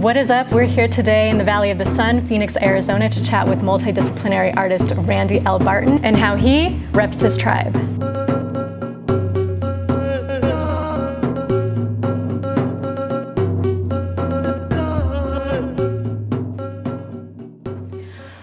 What is up? We're here today in the Valley of the Sun, Phoenix, Arizona, to chat with multidisciplinary artist Randy L. Barton and how he reps his tribe.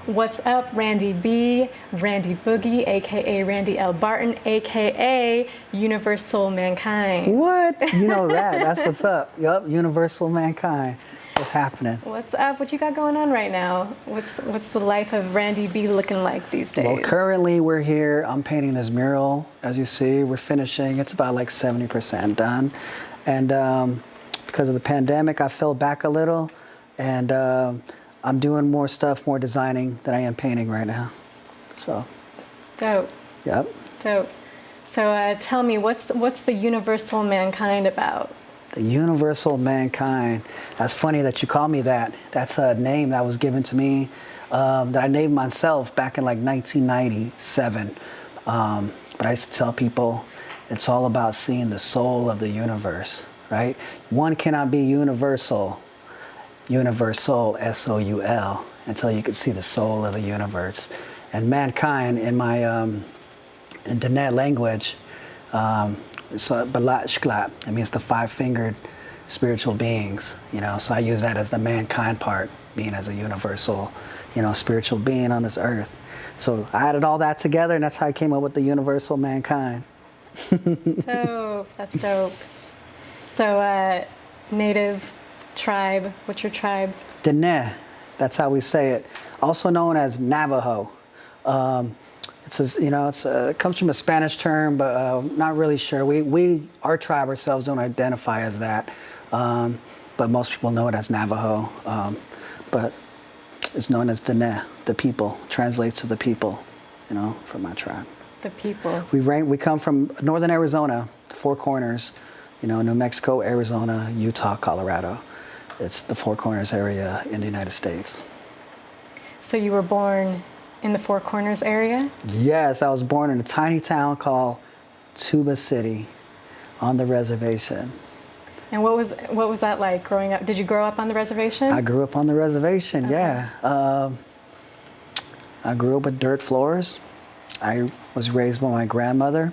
What's up, Randy B, Randy Boogie, aka Randy L. Barton, aka Universal Mankind. What? You know that. That's what's up. Yup, Universal Mankind. What's happening? What's up? What you got going on right now? What's the life of Randy B looking like these days? Well, currently we're here. I'm painting this mural. As you see, we're finishing. It's about like 70% done. And because of the pandemic, I fell back a little. And I'm doing more stuff, more designing than I am painting right now. So. Dope. Yep. Dope. So tell me, what's the Universal Mankind about? The Universal Mankind. That's funny that you call me that. That's a name that was given to me that I named myself back in like 1997. But I used to tell people it's all about seeing the soul of the universe, right? One cannot be universal, S-O-U-L, until you can see the soul of the universe. And mankind, in my in Diné language, so balashklat, it means the five-fingered spiritual beings, you know. So I use that as the mankind part, being as a universal, you know, spiritual being on this earth. So I added all that together, and that's how I came up with the Universal Mankind. Dope. That's dope. So native tribe, what's your tribe? Diné, that's how we say it. Also known as Navajo. It comes from a Spanish term, but not really sure. Our tribe ourselves don't identify as that, but most people know it as Navajo. But it's known as Diné, the people. Translates to the people, you know, from my tribe. The people. We come from northern Arizona, Four Corners, you know, New Mexico, Arizona, Utah, Colorado. It's the Four Corners area in the United States. So you were born in the Four Corners area? Yes, I was born in a tiny town called Tuba City on the reservation. And what was that like growing up? Did you grow up on the reservation? I grew up on the reservation, okay. Yeah. I grew up with dirt floors. I was raised by my grandmother,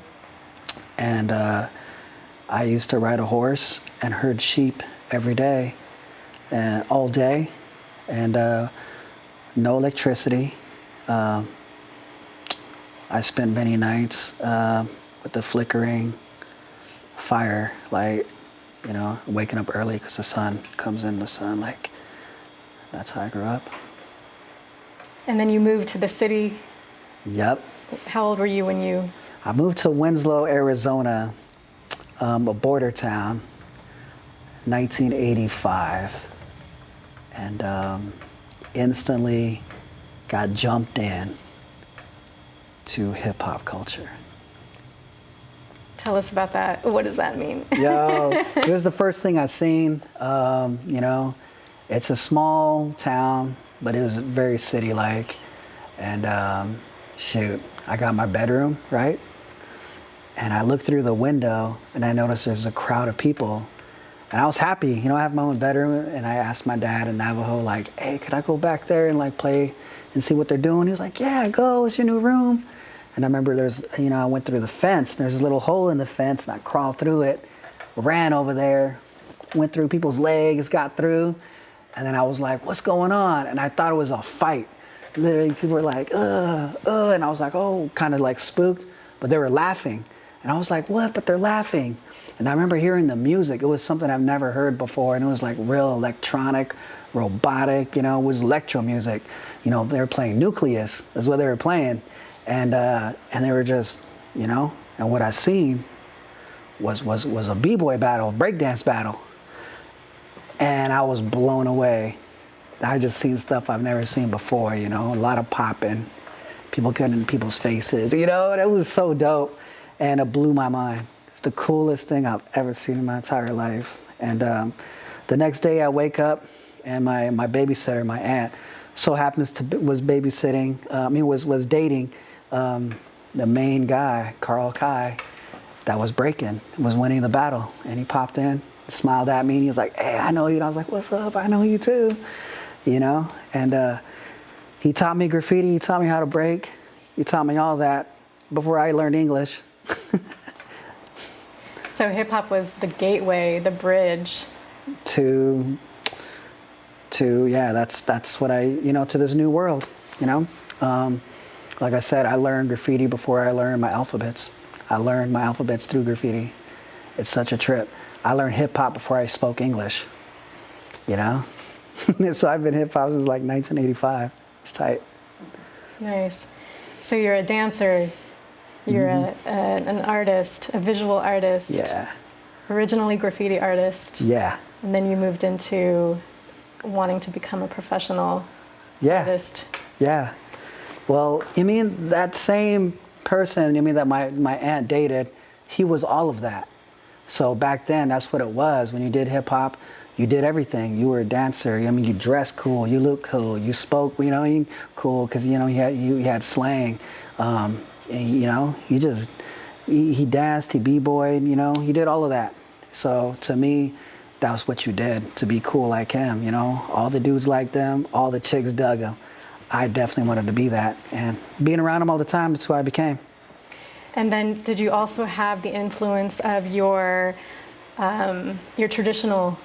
and I used to ride a horse and herd sheep every day, all day, and no electricity. I spent many nights with the flickering fire light, you know, waking up early because the sun comes in the sun. Like, that's how I grew up. And then you moved to the city? Yep. How old were you when you? I moved to Winslow, Arizona, a border town, 1985, and instantly got jumped in to hip-hop culture. Tell us about that. What does that mean? Yo, it was the first thing I seen. You know, it's a small town, but it was very city-like. And shoot, I got my bedroom, right? And I looked through the window and I noticed there's a crowd of people. And I was happy, you know, I have my own bedroom, and I asked my dad in Navajo, like, hey, could I go back there and like play and see what they're doing? He was like, yeah, go, it's your new room. And I remember I went through the fence, and there's a little hole in the fence, and I crawled through it, ran over there, went through people's legs, got through, and then I was like, what's going on? And I thought it was a fight. Literally, people were like, and I was like, oh, kind of like spooked, but they were laughing. And I was like, what? But they're laughing. And I remember hearing the music. It was something I've never heard before, and it was like real electronic, robotic, you know, it was electro music. You know, they were playing Nucleus, is what they were playing. And they were just, you know, and what I seen was a b-boy battle, breakdance battle. And I was blown away. I just seen stuff I've never seen before, you know, a lot of popping, people getting in people's faces, you know, and it was so dope. And it blew my mind. It's the coolest thing I've ever seen in my entire life. And the next day I wake up, and my babysitter, my aunt, so happens to was babysitting, was dating the main guy, Carl Kai, that was breaking, was winning the battle. And he popped in, smiled at me, and he was like, "Hey, I know you." And I was like, "What's up? I know you too." You know, and he taught me graffiti. He taught me how to break. He taught me all that before I learned English. So hip hop was the gateway, the bridge to yeah, that's what to this new world, you know. Like I said, I learned graffiti before I learned my alphabets. I learned my alphabets through graffiti. It's such a trip. I learned hip hop before I spoke English, you know. So I've been hip hop since like 1985. It's tight. Nice. So you're a dancer, you're an artist, a visual artist. Yeah. Originally graffiti artist. Yeah. And then you moved into wanting to become a professional artist. Yeah. Well, you mean that same person, you mean that my aunt dated, he was all of that. So back then, that's what it was. When you did hip hop, you did everything. You were a dancer. I mean, you dressed cool, you looked cool, you spoke, cool, because, you had slang. And, he danced, he b-boyed, he did all of that. So to me, that was what you did to be cool like him, All the dudes liked them, all the chicks dug him. I definitely wanted to be that. And being around him all the time, that's who I became. And then did you also have the influence of your traditional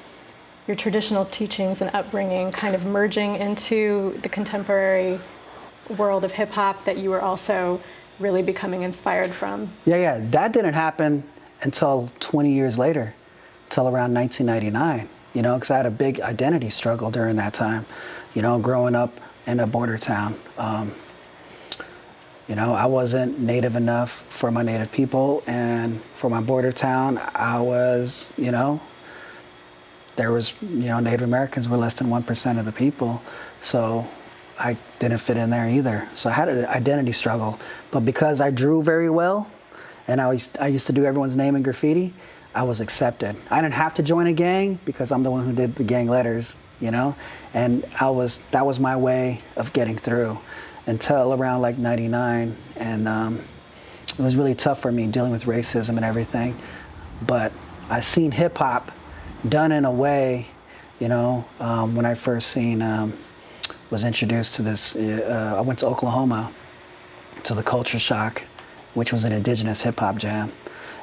teachings and upbringing kind of merging into the contemporary world of hip hop that you were also really becoming inspired from? Yeah. That didn't happen until 20 years later, till around 1999, because I had a big identity struggle during that time, growing up in a border town. I wasn't native enough for my native people, and for my border town, I was, there was, Native Americans were less than 1% of the people, so I didn't fit in there either. So I had an identity struggle, but because I drew very well, and I used to do everyone's name in graffiti, I was accepted. I didn't have to join a gang because I'm the one who did the gang letters, and that was my way of getting through until around like 99, and it was really tough for me dealing with racism and everything, but I seen hip hop done in a way, when I first was introduced to this, I went to Oklahoma to the Culture Shock, which was an indigenous hip hop jam.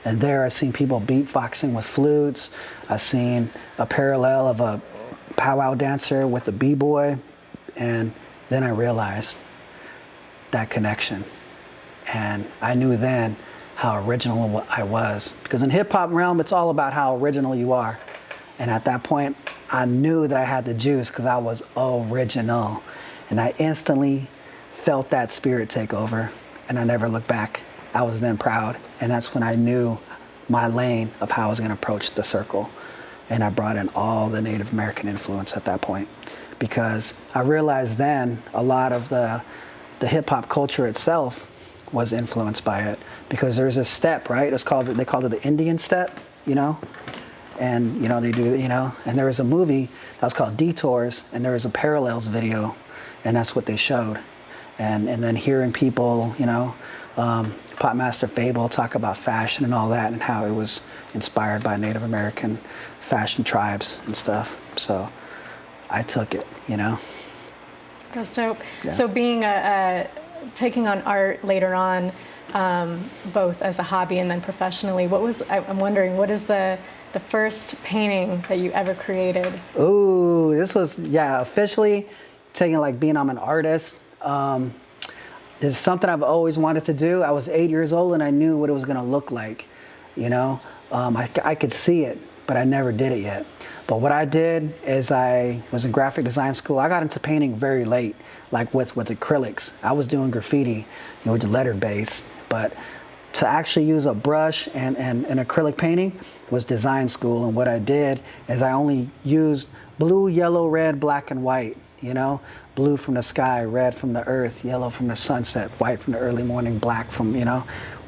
And there I seen people beatboxing with flutes. I seen a parallel of a powwow dancer with a b-boy. And then I realized that connection. And I knew then how original I was. Because in hip hop realm, it's all about how original you are. And at that point, I knew that I had the juice because I was original. And I instantly felt that spirit take over, and I never looked back. I was then proud, and that's when I knew my lane of how I was going to approach the circle. And I brought in all the Native American influence at that point, because I realized then a lot of the hip hop culture itself was influenced by it, because there's a step, right? They called it the Indian step, and they do, and there was a movie that was called Detours, and there was a Parallels video, and that's what they showed. And then hearing people, Popmaster Fable talk about fashion and all that, and how it was inspired by Native American fashion tribes and stuff. So I took it, That's dope. Yeah. So being taking on art later on, both as a hobby and then professionally, I'm wondering, what is the first painting that you ever created? Ooh, this was, officially taking being I'm an artist. It's something I've always wanted to do. I was 8 years old and I knew what it was going to look like, I could see it, but I never did it yet. But what I did is I was in graphic design school. I got into painting very late, with acrylics. I was doing graffiti, with letter base, but to actually use a brush and acrylic painting was design school. And what I did is I only used blue, yellow, red, black, and white, blue from the sky, red from the earth, yellow from the sunset, white from the early morning, black from,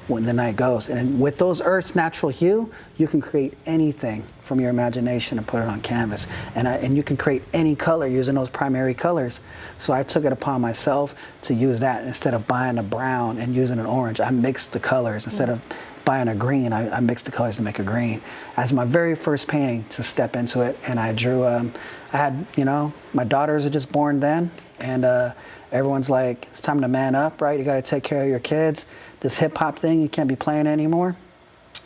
when the night goes. And with those earth's natural hue, you can create anything from your imagination and put it on canvas. And you can create any color using those primary colors. So I took it upon myself to use that instead of buying a brown and using an orange. I mixed the colors instead of buying a green. I mixed the colors to make a green. As my very first painting to step into it, and I drew. I had, my daughters were just born then, and everyone's like, it's time to man up, right? You got to take care of your kids. This hip hop thing, you can't be playing anymore.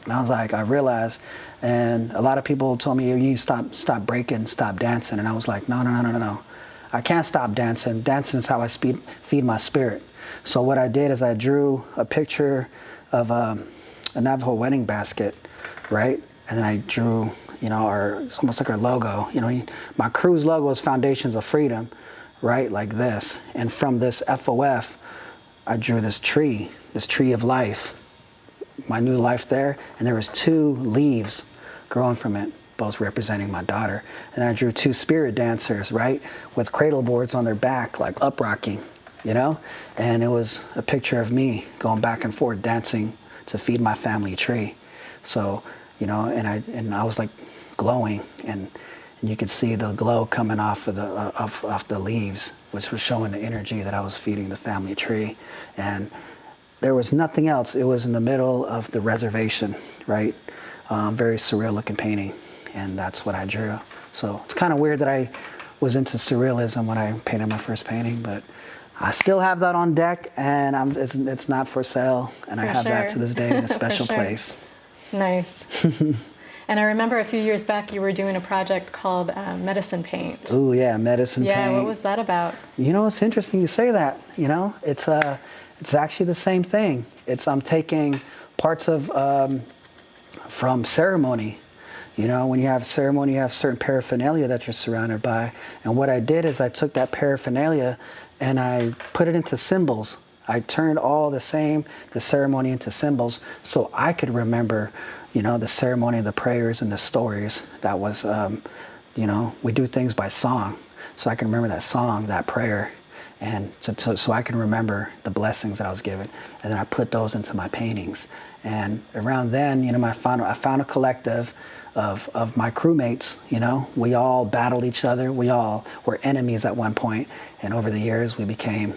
And I was like, I realized, and a lot of people told me, you need to stop breaking, stop dancing. And I was like, no. I can't stop dancing. Dancing is how I feed my spirit. So what I did is I drew a picture of a Navajo wedding basket, right? And then I drew, it's almost like our logo. My crew's logo is Foundations of Freedom, right? Like this. And from this FOF, I drew this tree of life, my new life there. And there was 2 leaves growing from it, both representing my daughter. And I drew 2 spirit dancers, right? With cradle boards on their back, like up rocking, And it was a picture of me going back and forth dancing to feed my family tree. So, and I was like glowing, and you could see the glow coming off of the leaves, which was showing the energy that I was feeding the family tree. And there was nothing else. It was in the middle of the reservation, right? Very surreal looking painting, and that's what I drew. So it's kind of weird that I was into surrealism when I painted my first painting, but I still have that on deck, and it's not for sale, and I have that to this day in a special place. Nice. And I remember a few years back you were doing a project called Medicine Paint. Oh yeah, Medicine Paint. Yeah, what was that about? It's interesting you say that. It's actually the same thing. I'm taking parts of from ceremony. When you have ceremony, you have certain paraphernalia that you're surrounded by. And what I did is I took that paraphernalia and I put it into symbols. I turned all the ceremony into symbols, so I could remember, the ceremony, the prayers, and the stories. That was, we do things by song. So I can remember that song, that prayer, and so I can remember the blessings that I was given. And then I put those into my paintings. And around then, I found a collective of my crewmates. We all battled each other. We all were enemies at one point, and over the years we became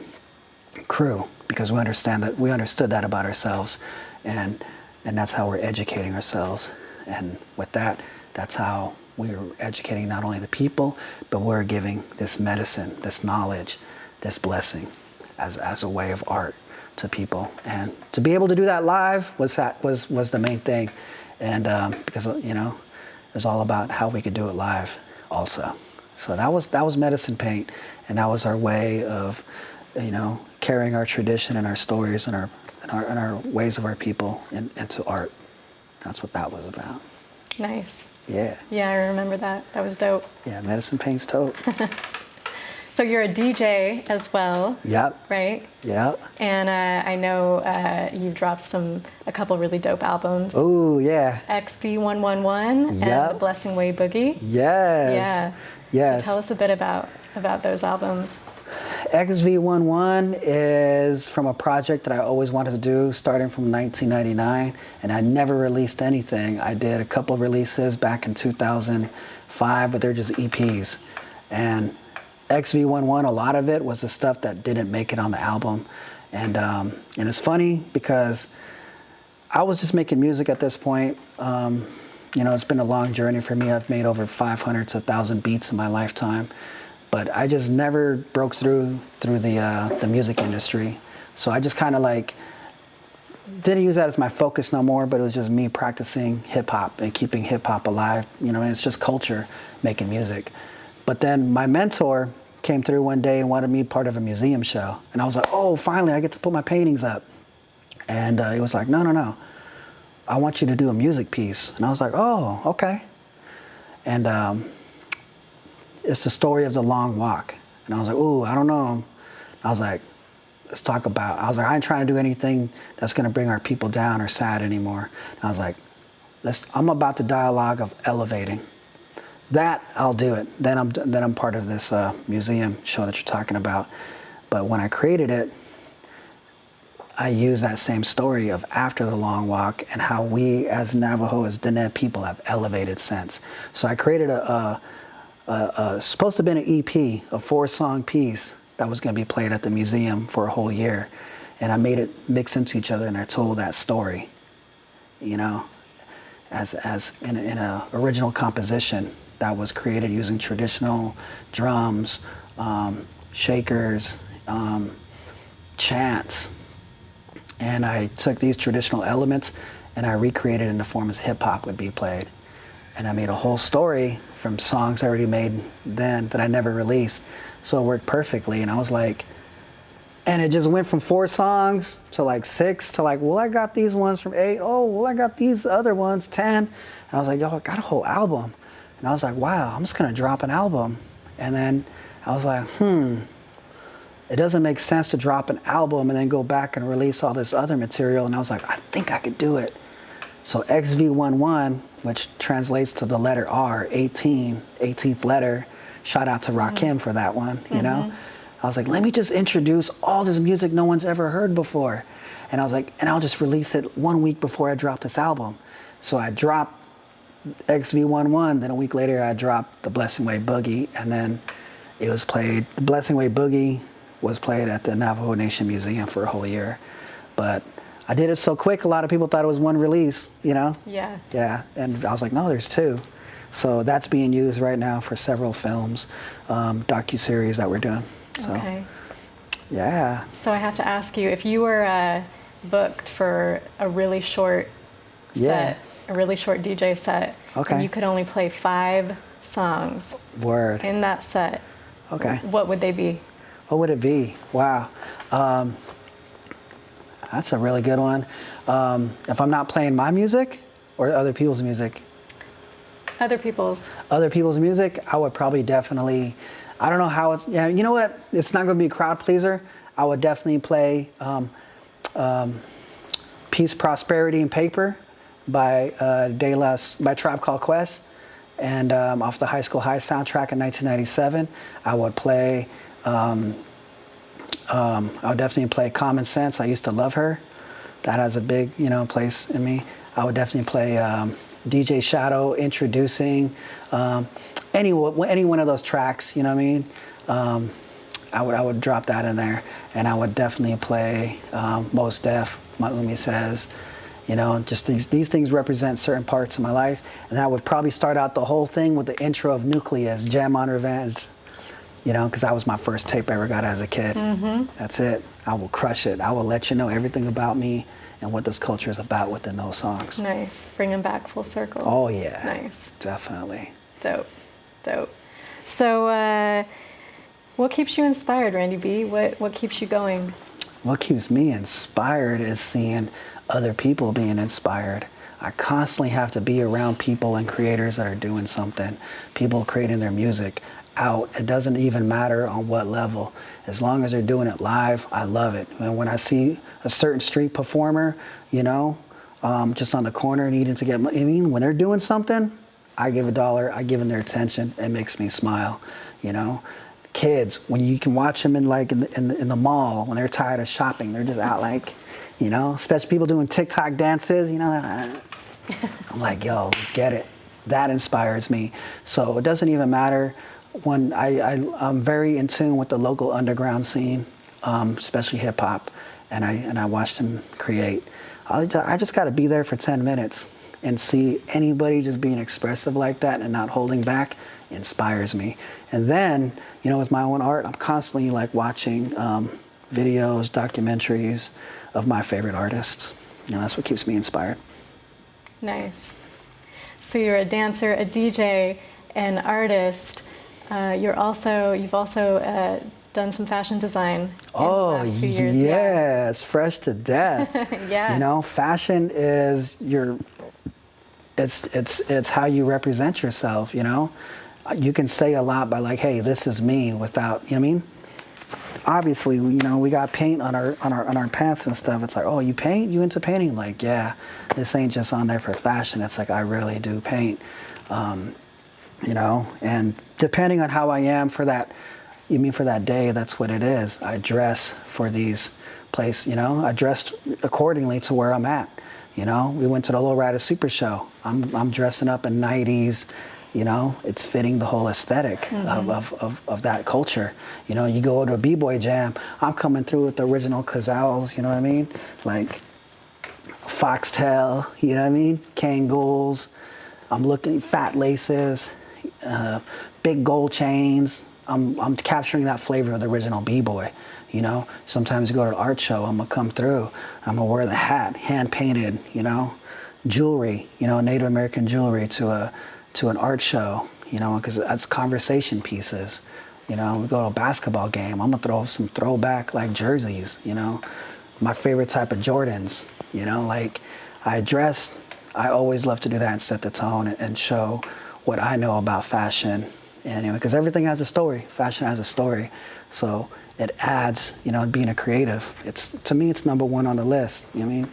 crew because we understood that about ourselves, and that's how we're educating ourselves. And with that, that's how we're educating not only the people, but we're giving this medicine, this knowledge, this blessing as a way of art to people. And to be able to do that live was the main thing. And because it was all about how we could do it live also. So that was Medicine Paint, and that was our way of carrying our tradition and our stories and our ways of our people into art. That's what that was about. Nice. Yeah. Yeah, I remember that. That was dope. Yeah, Medicine Paint's dope. So you're a DJ as well. Yep. Right? Yep. And I know you've dropped a couple really dope albums. Oh, yeah. XP111 Yep. and The Blessing Way Boogie. Yes. Yeah. Yes. So tell us a bit about those albums. XV11 is from a project that I always wanted to do, starting from 1999, and I never released anything. I did a couple of releases back in 2005, but they're just EPs. And XV11, a lot of it was the stuff that didn't make it on the album. And it's funny because I was just making music at this point. It's been a long journey for me. I've made over 500 to 1,000 beats in my lifetime. But I just never broke through the music industry. So I just kind of didn't use that as my focus no more, but it was just me practicing hip hop and keeping hip hop alive. And it's just culture, making music. But then my mentor came through one day and wanted me part of a museum show. And I was like, oh, finally I get to put my paintings up. And he was like, no, I want you to do a music piece. And I was like, oh, okay. And it's the story of the long walk. And I was like, ooh, I don't know. I was like, I ain't trying to do anything that's gonna bring our people down or sad anymore. And I was like, I'm about the dialogue of elevating. That, I'll do it. Then I'm part of this museum show that you're talking about. But when I created it, I used that same story of after the long walk and how we as Navajo, as Diné people have elevated since. So I created supposed to have been an EP, a 4-song piece that was going to be played at the museum for a whole year. And I made it mix into each other and I told that story. you know, as in a original composition that was created using traditional drums, shakers, chants. And I took these traditional elements and I recreated in the form as hip hop would be played. And I made a whole story from songs I already made then that I never released. So it worked perfectly. And I was like, and it just went from 4 songs to like 6 to like, well, I got these ones from 8. Oh, well, I got these other ones, 10. And I was like, yo, I got a whole album. And I was like, wow, I'm just gonna drop an album. And then I was like, it doesn't make sense to drop an album and then go back and release all this other material. And I was like, I think I could do it. So XV11, which translates to the letter R, 18, 18th letter. Shout out to Rakim for that one, you know? I was like, let me just introduce all this music no one's ever heard before. And I was like, and I'll just release it 1 week before I drop this album. So I dropped XV11, then a week later I dropped the Blessing Way Boogie, and then it was played, the Blessing Way Boogie was played at the Navajo Nation Museum for a whole year. But I did it so quick, a lot of people thought it was one release, you know? Yeah. Yeah, and I was like, no, there's 2. So that's being used right now for several films, docuseries that we're doing. So, Okay. yeah. So I have to ask you, if you were booked for a really short set, a really short DJ set, and you could only play 5 songs Word. in that set, what would they be? What would it be? Wow. That's a really good one. If I'm not playing my music or other people's music? Other people's. Other people's music, I would probably definitely, I don't know how it's, yeah, you know what? It's not going to be a crowd pleaser. I would definitely play Peace, Prosperity, and Paper by by Tribe Called Quest, and off the High School High soundtrack in 1997. I would play, I would definitely play Common Sense. I Used to Love Her. That has a big, you know, place in me. I would definitely play DJ Shadow, Introducing, any one of those tracks, you know what I mean? I would drop that in there, and I would definitely play Mos Def, Maumi Says. You know, just these things represent certain parts of my life, and I would probably start out the whole thing with the intro of Nucleus, Jam on Revenge. You know, because that was my first tape I ever got as a kid. That's it. I will crush it. I will let you know everything about me and what this culture is about within those songs. Nice. Bring them back full circle. Oh, yeah. Nice. Definitely. Dope. Dope. So, what keeps you inspired, Randy B? What keeps you going? What keeps me inspired is seeing other people being inspired. I constantly have to be around people and creators that are doing something, people creating their music out. It doesn't even matter on what level. As long as they're doing it live, I love it. And when I see a certain street performer, you know, just on the corner needing to get money, I mean, when they're doing something, I give $1, I give them their attention. It makes me smile, you know. Kids, when you can watch them in the mall, when they're tired of shopping, they're just out like, you know, especially people doing TikTok dances, you know, I'm like, yo, let's get it. That inspires me. So it doesn't even matter when I'm very in tune with the local underground scene, especially hip hop, and I watch them create. I just got to be there for 10 minutes and see anybody just being expressive like that and not holding back inspires me. And then, you know, with my own art, I'm constantly like watching videos, documentaries of my favorite artists. You know, that's what keeps me inspired. Nice. So you're a dancer, a DJ, an artist. You've also done some fashion design in the last few years. Yeah, it's fresh to death. Yeah. You know, fashion is it's how you represent yourself, you know. You can say a lot by like, hey, this is me, without, you know what I mean? Obviously, you know, we got paint on our pants and stuff. It's like, oh, you paint? You into painting? Like, yeah, this ain't just on there for fashion. It's like, I really do paint. You know, and depending on how I am for that, you mean for that day, that's what it is. I dress for these places, you know, I dressed accordingly to where I'm at. You know, we went to the Lowrider Super Show. I'm dressing up in 90s, you know, it's fitting the whole aesthetic of that culture. You know, you go to a B-boy jam, I'm coming through with the original Cazals, you know what I mean? Like, foxtail, you know what I mean? Kangools. I'm looking fat laces, big gold chains. I'm capturing that flavor of the original b-boy. You know, sometimes you go to an art show, I'm gonna come through, I'm gonna wear the hat, hand painted, you know, jewelry, you know, Native American jewelry to an art show, you know, because that's conversation pieces. You know, we go to a basketball game, I'm gonna throw some throwback like jerseys, you know, my favorite type of Jordans, you know, like I always love to do that and set the tone and show what I know about fashion. And, you know, because everything has a story, fashion has a story. So it adds, you know, being a creative. To me, it's number one on the list. You know what I mean?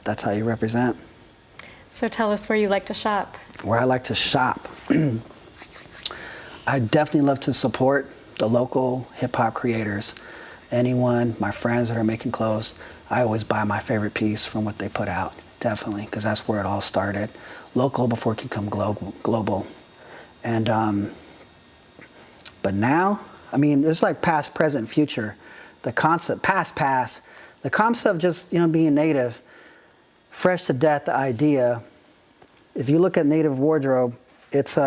That's how you represent. So tell us where you like to shop. Where I like to shop. I definitely love to support the local hip hop creators. Anyone, my friends that are making clothes, I always buy my favorite piece from what they put out. Definitely, because that's where it all started. Local before it can become global. And, but now, I mean, it's like past, present, future. The concept, past, the concept of just, you know, being native, fresh to death, the idea. If you look at native wardrobe, it's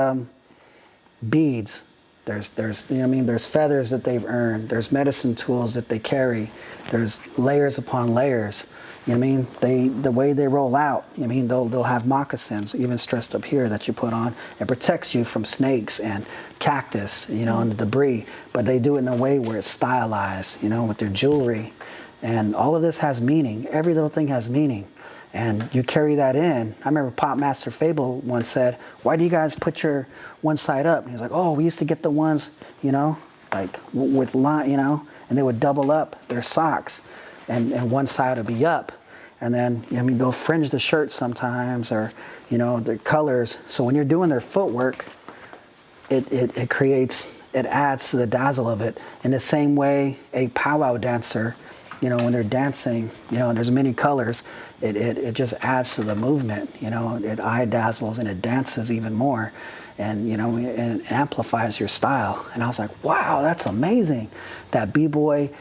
beads. There's, you know what I mean? There's feathers that they've earned. There's medicine tools that they carry. There's layers upon layers. You know what I mean? The way they roll out, you know what I mean? They'll have moccasins, even stressed up here, that you put on. It protects you from snakes and cactus, you know, and the debris. But they do it in a way where it's stylized, you know, with their jewelry. And all of this has meaning. Every little thing has meaning. And you carry that in. I remember Pop Master Fable once said, "Why do you guys put your one side up?" And he was like, "Oh, we used to get the ones, you know, like with line, you know, and they would double up their socks. And one side would be up. And then, you know, I mean, they'll fringe the shirts sometimes, or, you know, their colors. So when you're doing their footwork, it creates, it adds to the dazzle of it. In the same way, a powwow dancer, you know, when they're dancing, you know, and there's many colors, it just adds to the movement, you know, it eye dazzles and it dances even more. And, you know, it amplifies your style. And I was like, wow, that's amazing. That b-boy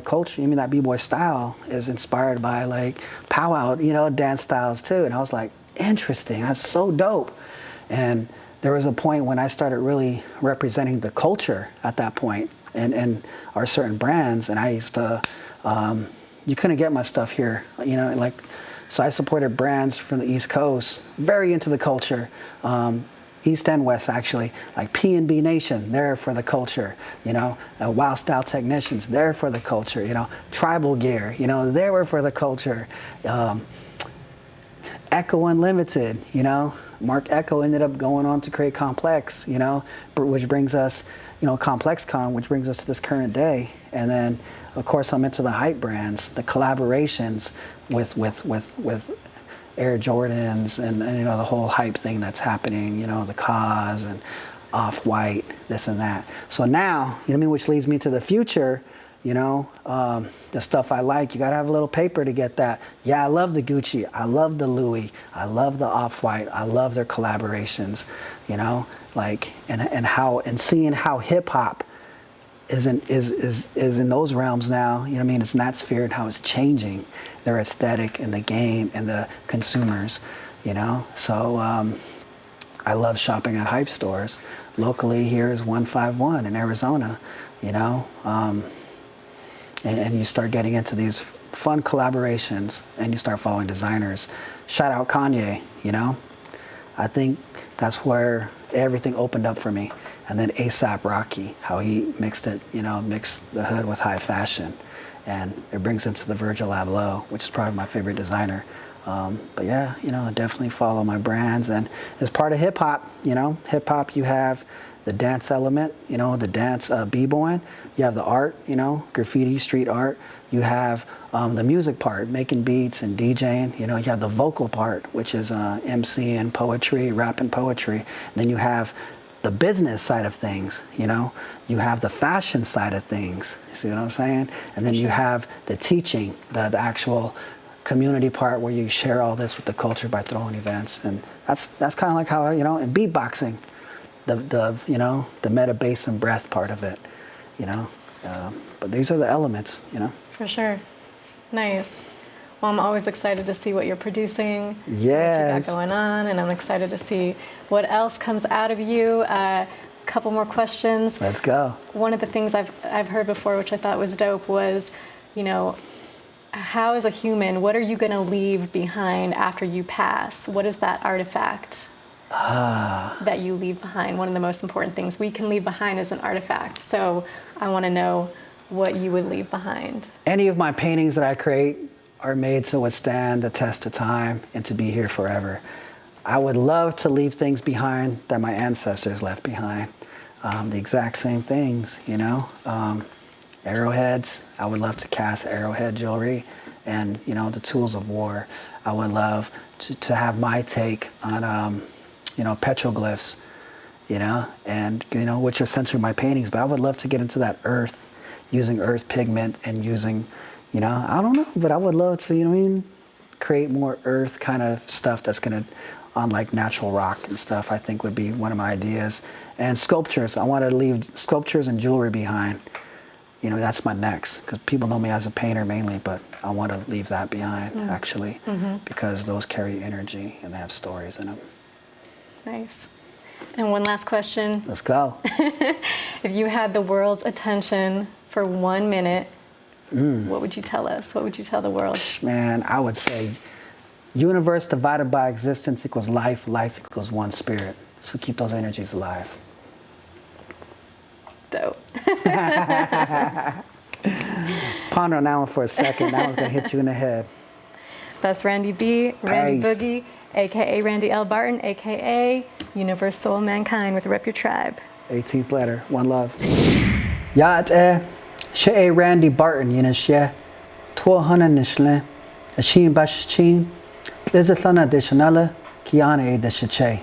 culture, I mean, that b-boy style is inspired by like powwow, you know, dance styles too. And I was like, interesting, that's so dope. And there was a point when I started really representing the culture at that point and our certain brands. And I used to, you couldn't get my stuff here, you know, like, so I supported brands from the East Coast, very into the culture. East and West, actually, like P&B Nation, they're for the culture, you know, Wild Style Technicians, they're for the culture, you know, Tribal Gear, you know, they were for the culture. Echo Unlimited, you know, Mark Echo ended up going on to create Complex, you know, which brings us, you know, ComplexCon, which brings us to this current day. And then, of course, I'm into the hype brands, the collaborations with Air Jordans and you know, the whole hype thing that's happening, you know, the Cause and Off-White, this and that. So now, you know what I mean, which leads me to the future, you know, the stuff I like, you gotta have a little paper to get that. Yeah, I love the Gucci, I love the Louis, I love the Off-White, I love their collaborations, you know, like, and seeing how hip hop is in those realms now, you know what I mean, it's in that sphere and how it's changing their aesthetic and the game and the consumers, you know. So I love shopping at hype stores. Locally here is 151 in Arizona, you know, and you start getting into these fun collaborations and you start following designers. Shout out Kanye, you know. I think that's where everything opened up for me. And then A$AP Rocky, how he mixed it, you know, mixed the hood with high fashion. And it brings into the Virgil Abloh, which is probably my favorite designer. But yeah, you know, I definitely follow my brands. And as part of hip hop, you know, hip hop, you have the dance element, you know, the dance b-boying. You have the art, you know, graffiti, street art. You have the music part, making beats and DJing. You know, you have the vocal part, which is MCing, poetry, rapping poetry. And then you have the business side of things, you know, you have the fashion side of things, you see what I'm saying? And then you have the teaching, the actual community part where you share all this with the culture by throwing events. And that's kind of like how, you know, in beatboxing, the you know, the meta, bass, and breath part of it, you know. But these are the elements, you know. For sure. Nice. Well, I'm always excited to see what you're producing, what you Yes. got going on, and I'm excited to see what else comes out of you. Couple more questions. Let's go. One of the things I've heard before, which I thought was dope, was, you know, how as a human, what are you going to leave behind after you pass? What is that artifact that you leave behind? One of the most important things we can leave behind is an artifact. So I want to know what you would leave behind. Any of my paintings that I create are made to withstand the test of time and to be here forever. I would love to leave things behind that my ancestors left behind. The exact same things, you know. Arrowheads, I would love to cast arrowhead jewelry, and, you know, the tools of war. I would love to have my take on, you know, petroglyphs, you know, and, you know, which are essentially my paintings. But I would love to get into that earth, using earth pigment and using, you know, I don't know, but I would love to, you know what I mean, create more earth kind of stuff that's going to, on like natural rock and stuff, I think would be one of my ideas. And sculptures, I want to leave sculptures and jewelry behind. You know, that's my next, because people know me as a painter mainly, but I want to leave that behind, actually, because those carry energy and they have stories in them. Nice. And one last question. Let's go. If you had the world's attention for 1 minute, what would you tell us? What would you tell the world? Man, I would say universe divided by existence equals life, life equals one spirit. So keep those energies alive. Dope. Ponder on that one for a second. That one's going to hit you in the head. That's Randy B, Randy Nice. Boogie, aka Randy L. Barton, aka Universe Soul Mankind with Rep Your Tribe. 18th letter, one love. Yaat she Randy Barton yinishe 200 nishle. Ashin bashchin. Lizathana de Chanela, Kiana de Shache.